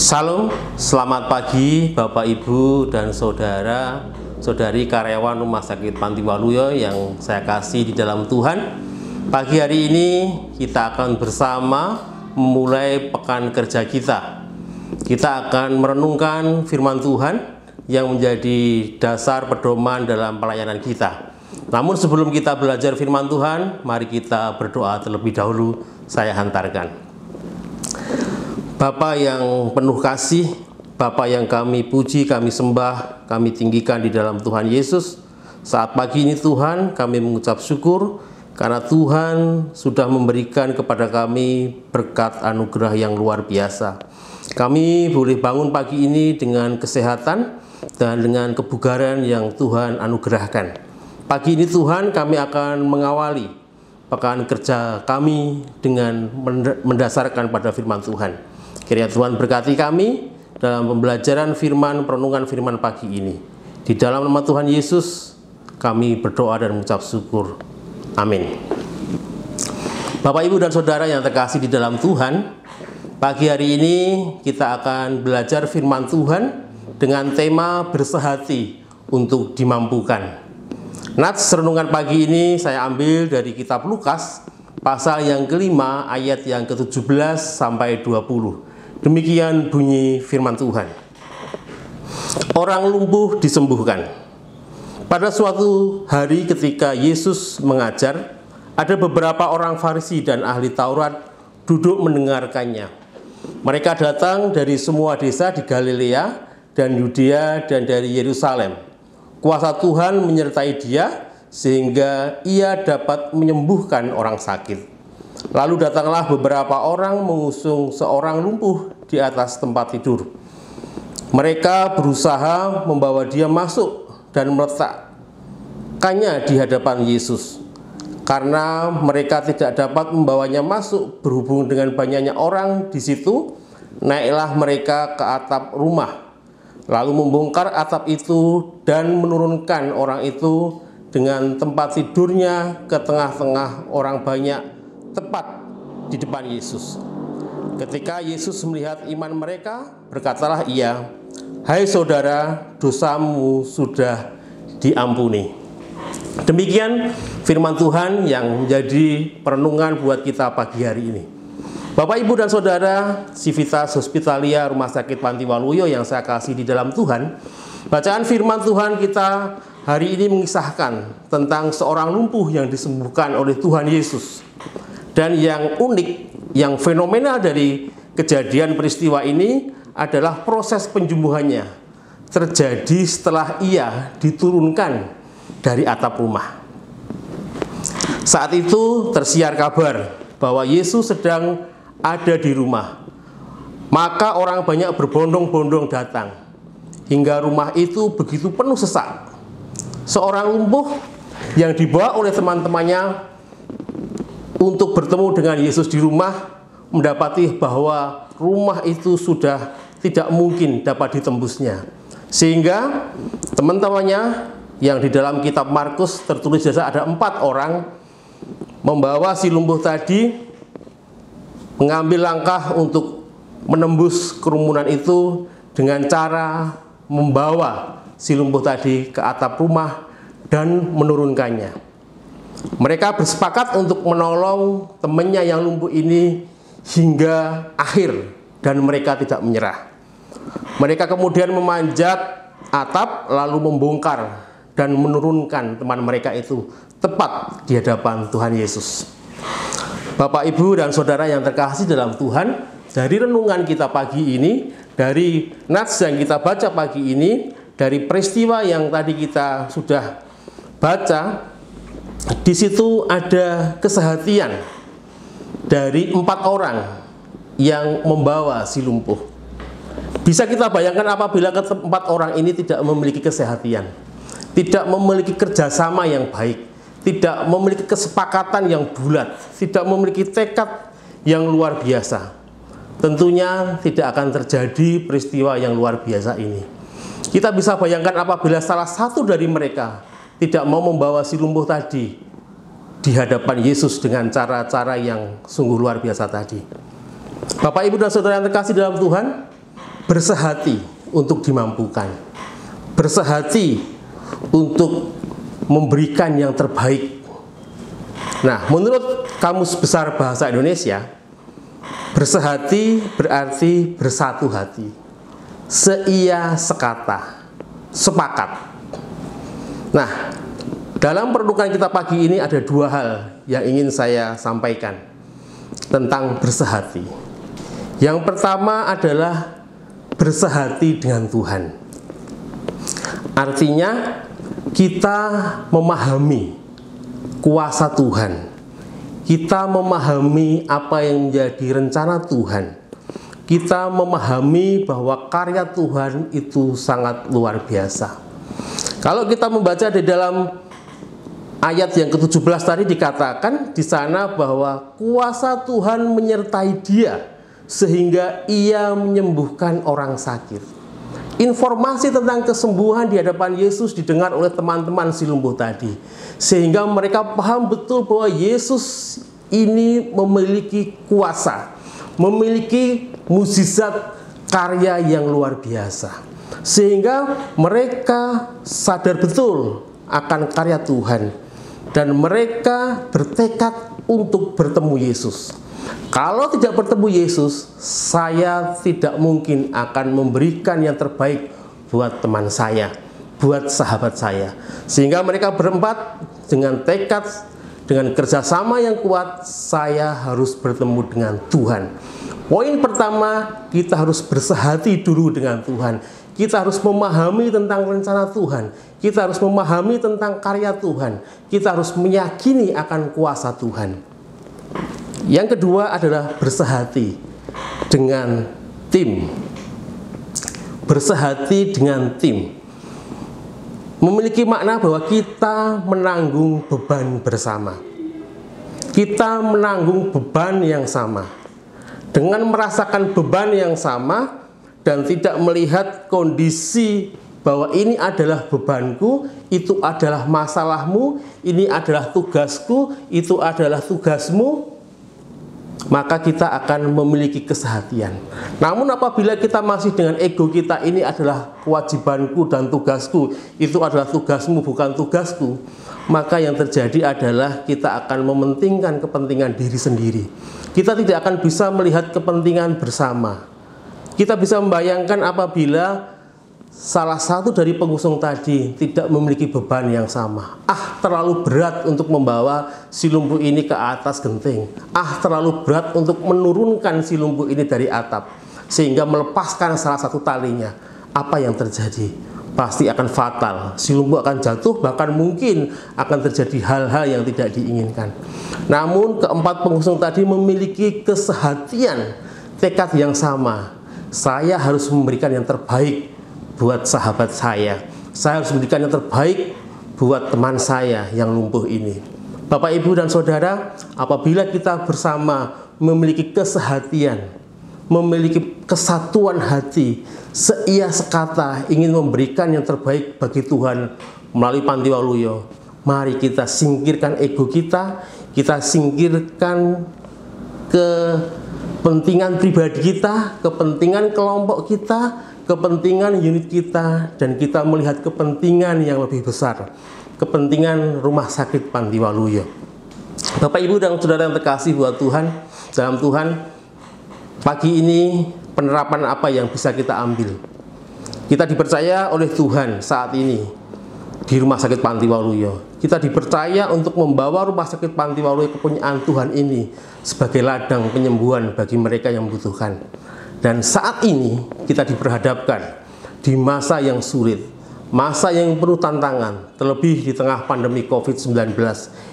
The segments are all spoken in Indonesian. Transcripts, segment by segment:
Salam, selamat pagi Bapak Ibu dan saudari karyawan Rumah Sakit Panti Waluyo yang saya kasih di dalam Tuhan. Pagi hari ini kita akan bersama memulai pekan kerja kita. Kita akan merenungkan firman Tuhan yang menjadi dasar pedoman dalam pelayanan kita. Namun sebelum kita belajar firman Tuhan, mari kita berdoa terlebih dahulu. Saya hantarkan. Bapa yang penuh kasih, Bapa yang kami puji, kami sembah, kami tinggikan di dalam Tuhan Yesus. Saat pagi ini Tuhan, kami mengucap syukur karena Tuhan sudah memberikan kepada kami berkat anugerah yang luar biasa. Kami boleh bangun pagi ini dengan kesehatan dan dengan kebugaran yang Tuhan anugerahkan. Pagi ini Tuhan, kami akan mengawali pekan kerja kami dengan mendasarkan pada firman Tuhan. Kiranya Tuhan berkati kami dalam pembelajaran firman, perenungan firman pagi ini. Di dalam nama Tuhan Yesus, kami berdoa dan mengucap syukur. Amin. Bapak, Ibu, dan Saudara yang terkasih di dalam Tuhan, pagi hari ini kita akan belajar firman Tuhan dengan tema bersehati untuk dimampukan. Nats renungan pagi ini saya ambil dari kitab Lukas, pasal yang kelima, ayat yang ke-17 sampai 20. Demikian bunyi firman Tuhan. Orang lumpuh disembuhkan. Pada suatu hari ketika Yesus mengajar, ada beberapa orang Farisi dan ahli Taurat duduk mendengarkannya. Mereka datang dari semua desa di Galilea dan Yudea dan dari Yerusalem. Kuasa Tuhan menyertai dia sehingga ia dapat menyembuhkan orang sakit. Lalu datanglah beberapa orang mengusung seorang lumpuh di atas tempat tidur. Mereka berusaha membawa dia masuk dan meletakkannya di hadapan Yesus. Karena mereka tidak dapat membawanya masuk berhubung dengan banyaknya orang di situ, naiklah mereka ke atap rumah. Lalu membongkar atap itu dan menurunkan orang itu dengan tempat tidurnya ke tengah-tengah orang banyak, tepat di depan Yesus. Ketika Yesus melihat iman mereka, berkatalah ia, "Hai saudara, dosamu sudah diampuni." Demikian firman Tuhan yang menjadi perenungan buat kita pagi hari ini. Bapak, Ibu, dan Saudara, Civitas Hospitalia Rumah Sakit Panti Waluyo yang saya kasih di dalam Tuhan, bacaan firman Tuhan kita hari ini mengisahkan tentang seorang lumpuh yang disembuhkan oleh Tuhan Yesus. Dan yang unik, yang fenomenal dari kejadian peristiwa ini adalah proses penyembuhannya terjadi setelah ia diturunkan dari atap rumah. Saat itu tersiar kabar bahwa Yesus sedang ada di rumah. Maka orang banyak berbondong-bondong datang hingga rumah itu begitu penuh sesak. Seorang lumpuh yang dibawa oleh teman-temannya untuk bertemu dengan Yesus di rumah, mendapati bahwa rumah itu sudah tidak mungkin dapat ditembusnya. Sehingga teman-temannya yang di dalam kitab Markus tertulis ada 4 orang membawa si lumpuh tadi, mengambil langkah untuk menembus kerumunan itu dengan cara membawa si lumpuh tadi ke atap rumah dan menurunkannya. Mereka bersepakat untuk menolong temannya yang lumpuh ini hingga akhir dan mereka tidak menyerah. Mereka kemudian memanjat atap lalu membongkar dan menurunkan teman mereka itu tepat di hadapan Tuhan Yesus. Bapak, Ibu, dan Saudara yang terkasih dalam Tuhan, dari renungan kita pagi ini, dari nats yang kita baca pagi ini, dari peristiwa yang tadi kita sudah baca, di situ ada kesehatian dari 4 orang yang membawa si lumpuh. Bisa kita bayangkan apabila keempat orang ini tidak memiliki kesehatian, tidak memiliki kerjasama yang baik, tidak memiliki kesepakatan yang bulat, tidak memiliki tekad yang luar biasa, tentunya tidak akan terjadi peristiwa yang luar biasa ini. Kita bisa bayangkan apabila salah satu dari mereka tidak mau membawa si lumpuh tadi di hadapan Yesus dengan cara-cara yang sungguh luar biasa tadi. Bapak, Ibu, dan Saudara yang terkasih dalam Tuhan, bersehati untuk dimampukan, bersehati untuk memberikan yang terbaik. Nah, menurut Kamus Besar Bahasa Indonesia, bersehati berarti bersatu hati, seia sekata, sepakat. Nah, dalam perenungan kita pagi ini ada dua hal yang ingin saya sampaikan tentang bersehati. Yang pertama adalah bersehati dengan Tuhan. Artinya kita memahami kuasa Tuhan, kita memahami apa yang menjadi rencana Tuhan, kita memahami bahwa karya Tuhan itu sangat luar biasa. Kalau kita membaca di dalam ayat yang ke-17 tadi dikatakan di sana bahwa kuasa Tuhan menyertai dia sehingga ia menyembuhkan orang sakit. Informasi tentang kesembuhan di hadapan Yesus didengar oleh teman-teman si lumpuh tadi, sehingga mereka paham betul bahwa Yesus ini memiliki kuasa, memiliki mukjizat karya yang luar biasa, sehingga mereka sadar betul akan karya Tuhan dan mereka bertekad untuk bertemu Yesus. Kalau tidak bertemu Yesus, saya tidak mungkin akan memberikan yang terbaik buat teman saya, buat sahabat saya. Sehingga mereka berempat dengan tekad, dengan kerjasama yang kuat, saya harus bertemu dengan Tuhan. Poin pertama, kita harus bersehati dulu dengan Tuhan. Kita harus memahami tentang rencana Tuhan. Kita harus memahami tentang karya Tuhan. Kita harus meyakini akan kuasa Tuhan. Yang kedua adalah bersehati dengan tim. Bersehati dengan tim memiliki makna bahwa kita menanggung beban bersama. Kita menanggung beban yang sama. Dengan merasakan beban yang sama dan tidak melihat kondisi bahwa ini adalah bebanku, itu adalah masalahmu, ini adalah tugasku, itu adalah tugasmu, maka kita akan memiliki kesehatian. Namun apabila kita masih dengan ego kita, ini adalah kewajibanku dan tugasku, itu adalah tugasmu bukan tugasku, maka yang terjadi adalah kita akan mementingkan kepentingan diri sendiri. Kita tidak akan bisa melihat kepentingan bersama. Kita bisa membayangkan apabila salah satu dari pengusung tadi tidak memiliki beban yang sama. Terlalu berat untuk membawa si lumpuh ini ke atas genting. Terlalu berat untuk menurunkan si lumpuh ini dari atap, sehingga melepaskan salah satu talinya. Apa yang terjadi? Pasti akan fatal. Si lumpuh akan jatuh, bahkan mungkin akan terjadi hal-hal yang tidak diinginkan. Namun keempat pengusung tadi memiliki kesehatian, tekad yang sama. Saya harus memberikan yang terbaik buat sahabat saya harus memberikan yang terbaik buat teman saya yang lumpuh ini. Bapak, Ibu, dan Saudara, apabila kita bersama memiliki kesehatian, memiliki kesatuan hati, seia sekata ingin memberikan yang terbaik bagi Tuhan melalui Panti Waluyo, mari kita singkirkan ego kita singkirkan kepentingan pribadi kita, kepentingan kelompok kita, kepentingan unit kita, dan kita melihat kepentingan yang lebih besar, kepentingan Rumah Sakit Panti Waluyo. Bapak, Ibu, dan Saudara yang terkasih buat Tuhan, dalam Tuhan, pagi ini penerapan apa yang bisa kita ambil? Kita dipercaya oleh Tuhan saat ini di Rumah Sakit Panti Waluyo. Kita dipercaya untuk membawa Rumah Sakit Panti Waluyo kepunyaan Tuhan ini sebagai ladang penyembuhan bagi mereka yang membutuhkan. Dan saat ini kita diperhadapkan di masa yang sulit, masa yang penuh tantangan, terlebih di tengah pandemi COVID-19,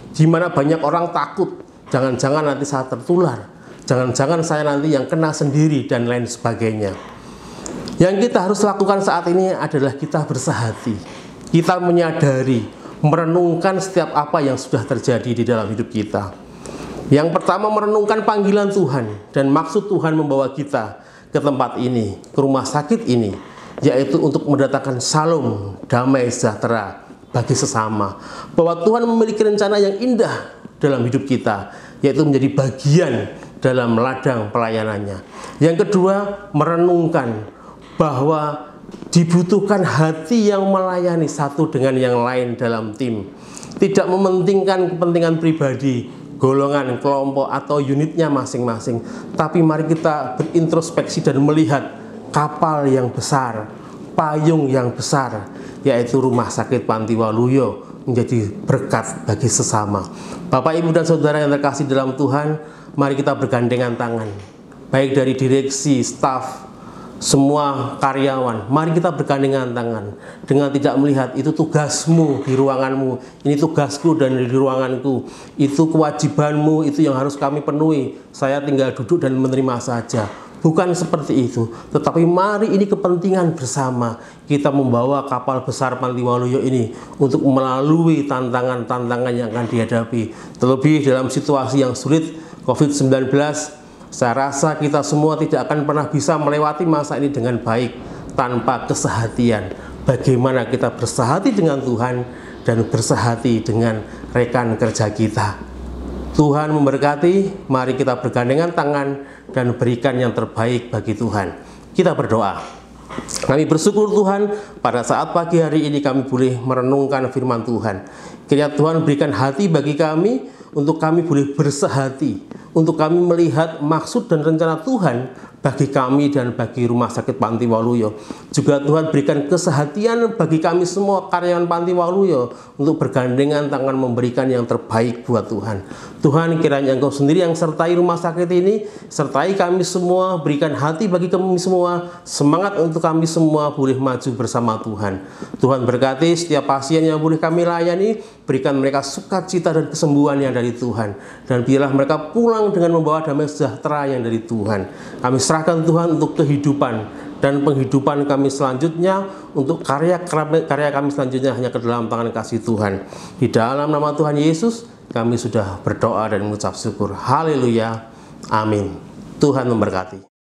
di mana banyak orang takut, jangan-jangan nanti saya tertular, jangan-jangan saya nanti yang kena sendiri, dan lain sebagainya. Yang kita harus lakukan saat ini adalah kita bersehati, kita menyadari, merenungkan setiap apa yang sudah terjadi di dalam hidup kita. Yang pertama, merenungkan panggilan Tuhan dan maksud Tuhan membawa kita ke tempat ini, ke rumah sakit ini, yaitu untuk mendatangkan shalom, damai sejahtera bagi sesama. Bahwa Tuhan memiliki rencana yang indah dalam hidup kita, yaitu menjadi bagian dalam ladang pelayanannya. Yang kedua, merenungkan bahwa dibutuhkan hati yang melayani satu dengan yang lain dalam tim. Tidak mementingkan kepentingan pribadi, golongan, kelompok, atau unitnya masing-masing. Tapi mari kita berintrospeksi dan melihat kapal yang besar, payung yang besar, yaitu Rumah Sakit Panti Waluyo menjadi berkat bagi sesama. Bapak, Ibu, dan Saudara yang terkasih dalam Tuhan, mari kita bergandengan tangan, baik dari direksi, staf, semua karyawan. Mari kita bergandengan tangan dengan tidak melihat itu tugasmu di ruanganmu, ini tugasku dan di ruanganku, itu kewajibanmu, itu yang harus kami penuhi. Saya tinggal duduk dan menerima saja. Bukan seperti itu, tetapi mari ini kepentingan bersama. Kita membawa kapal besar Panti Waluyo ini untuk melalui tantangan-tantangan yang akan dihadapi. Terlebih dalam situasi yang sulit COVID-19, saya rasa kita semua tidak akan pernah bisa melewati masa ini dengan baik tanpa kesehatian. Bagaimana kita bersehati dengan Tuhan dan bersehati dengan rekan kerja kita. Tuhan memberkati, mari kita bergandengan tangan dan berikan yang terbaik bagi Tuhan. Kita berdoa. Kami bersyukur Tuhan, pada saat pagi hari ini kami boleh merenungkan firman Tuhan. Kiranya Tuhan berikan hati bagi kami, untuk kami boleh bersehati, untuk kami melihat maksud dan rencana Tuhan bagi kami dan bagi Rumah Sakit Panti Waluyo. Juga Tuhan berikan kesehatian bagi kami semua karyawan Panti Waluyo untuk bergandengan tangan memberikan yang terbaik buat Tuhan. Tuhan, kiranya Engkau sendiri yang sertai rumah sakit ini, sertai kami semua, berikan hati bagi kami semua, semangat untuk kami semua boleh maju bersama Tuhan. Tuhan berkati setiap pasien yang boleh kami layani, berikan mereka sukacita dan kesembuhan yang dari Tuhan, dan biarlah mereka pulang dengan membawa damai sejahtera yang dari Tuhan. Kami serahkan Tuhan untuk kehidupan dan penghidupan kami selanjutnya, untuk karya kami selanjutnya hanya ke dalam tangan kasih Tuhan. Di dalam nama Tuhan Yesus kami sudah berdoa dan mengucap syukur. Haleluya. Amin. Tuhan memberkati.